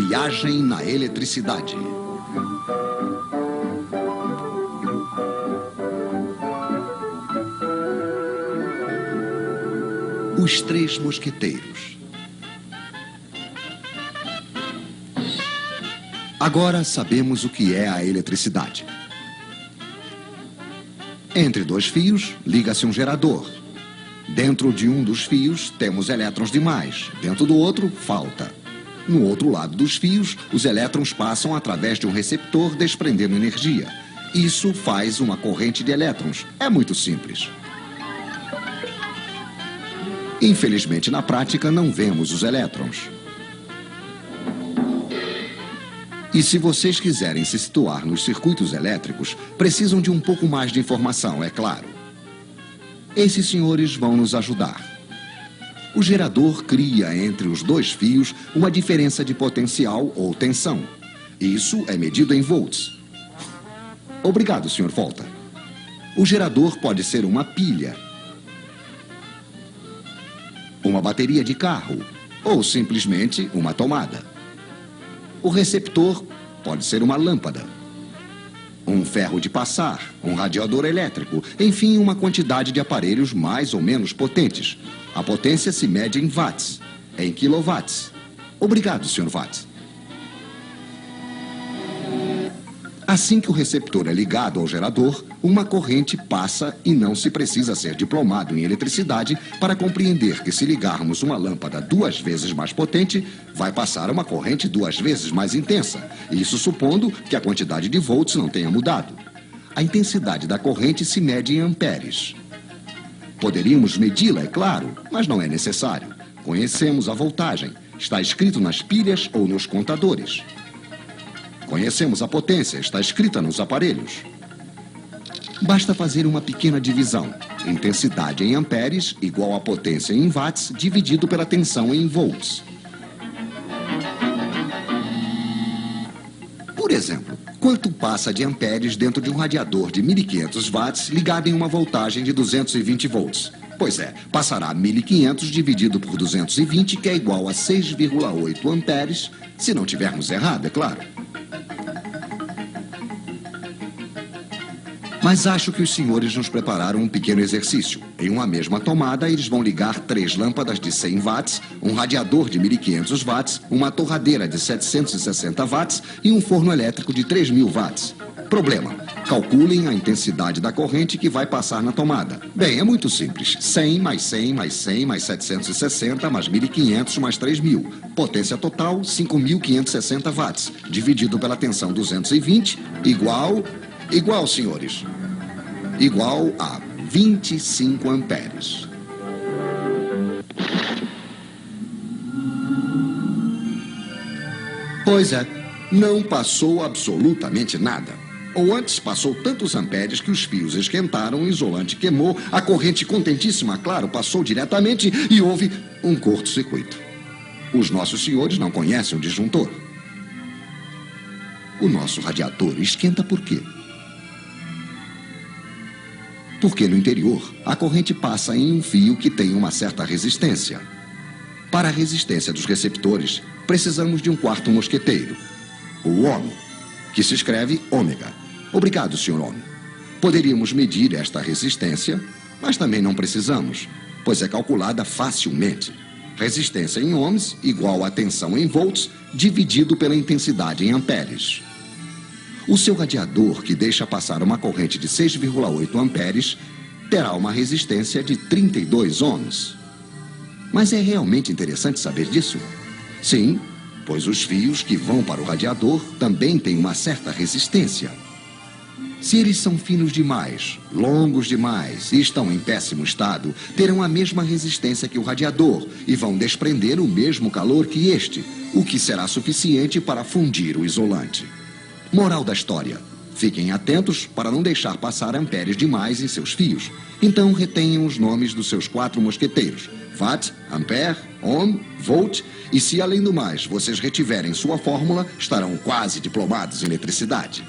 Viagem na eletricidade. Os Três Mosqueteiros. Agora sabemos o que é a eletricidade. Entre dois fios, liga-se um gerador. Dentro de um dos fios, temos elétrons demais. Dentro do outro, falta. No outro lado dos fios, os elétrons passam através de um receptor, desprendendo energia. Isso faz uma corrente de elétrons. É muito simples. Infelizmente, na prática, não vemos os elétrons. E se vocês quiserem se situar nos circuitos elétricos, precisam de um pouco mais de informação, é claro. Esses senhores vão nos ajudar. O gerador cria entre os dois fios uma diferença de potencial ou tensão. Isso é medido em volts. Obrigado, Sr. Volta. O gerador pode ser uma pilha, uma bateria de carro ou simplesmente uma tomada. O receptor pode ser uma lâmpada, um ferro de passar, um radiador elétrico, enfim, uma quantidade de aparelhos mais ou menos potentes. A potência se mede em watts, em quilowatts. Obrigado, Sr. Watts. Assim que o receptor é ligado ao gerador, uma corrente passa e não se precisa ser diplomado em eletricidade para compreender que se ligarmos uma lâmpada 2 vezes mais potente, vai passar uma corrente 2 vezes mais intensa. Isso supondo que a quantidade de volts não tenha mudado. A intensidade da corrente se mede em amperes. Poderíamos medi-la, é claro, mas não é necessário. Conhecemos a voltagem. Está escrito nas pilhas ou nos contadores. Conhecemos a potência, está escrita nos aparelhos. Basta fazer uma pequena divisão. Intensidade em amperes igual a potência em watts dividido pela tensão em volts. Por exemplo, quanto passa de amperes dentro de um radiador de 1500 watts ligado em uma voltagem de 220 volts? Pois é, passará 1500 dividido por 220, que é igual a 6,8 amperes, se não tivermos errado, é claro. Mas acho que os senhores nos prepararam um pequeno exercício. Em uma mesma tomada, eles vão ligar 3 lâmpadas de 100 watts, um radiador de 1500 watts, uma torradeira de 760 watts e um forno elétrico de 3000 watts. Problema: calculem a intensidade da corrente que vai passar na tomada. Bem, é muito simples. 100 mais 100 mais 100 mais 760 mais 1500 mais 3000. Potência total, 5.560 watts. Dividido pela tensão 220, igual, senhores, igual a 25 amperes. Pois é, não passou absolutamente nada. Ou antes, passou tantos amperes que os fios esquentaram, o isolante queimou, a corrente contentíssima, claro, passou diretamente e houve um curto-circuito. Os nossos senhores não conhecem o disjuntor. O nosso radiador esquenta por quê? Porque no interior, a corrente passa em um fio que tem uma certa resistência. Para a resistência dos receptores, precisamos de um quarto mosqueteiro, o ohm, que se escreve ômega. Obrigado, Sr. Ohm. Poderíamos medir esta resistência, mas também não precisamos, pois é calculada facilmente. Resistência em ohms igual a tensão em volts dividido pela intensidade em amperes. O seu radiador, que deixa passar uma corrente de 6,8 amperes, terá uma resistência de 32 ohms. Mas é realmente interessante saber disso? Sim, pois os fios que vão para o radiador também têm uma certa resistência. Se eles são finos demais, longos demais e estão em péssimo estado, terão a mesma resistência que o radiador e vão desprender o mesmo calor que este, o que será suficiente para fundir o isolante. Moral da história: fiquem atentos para não deixar passar amperes demais em seus fios. Então retenham os nomes dos seus 4 mosqueteiros: watt, ampere, ohm, volt, e se além do mais vocês retiverem sua fórmula, estarão quase diplomados em eletricidade.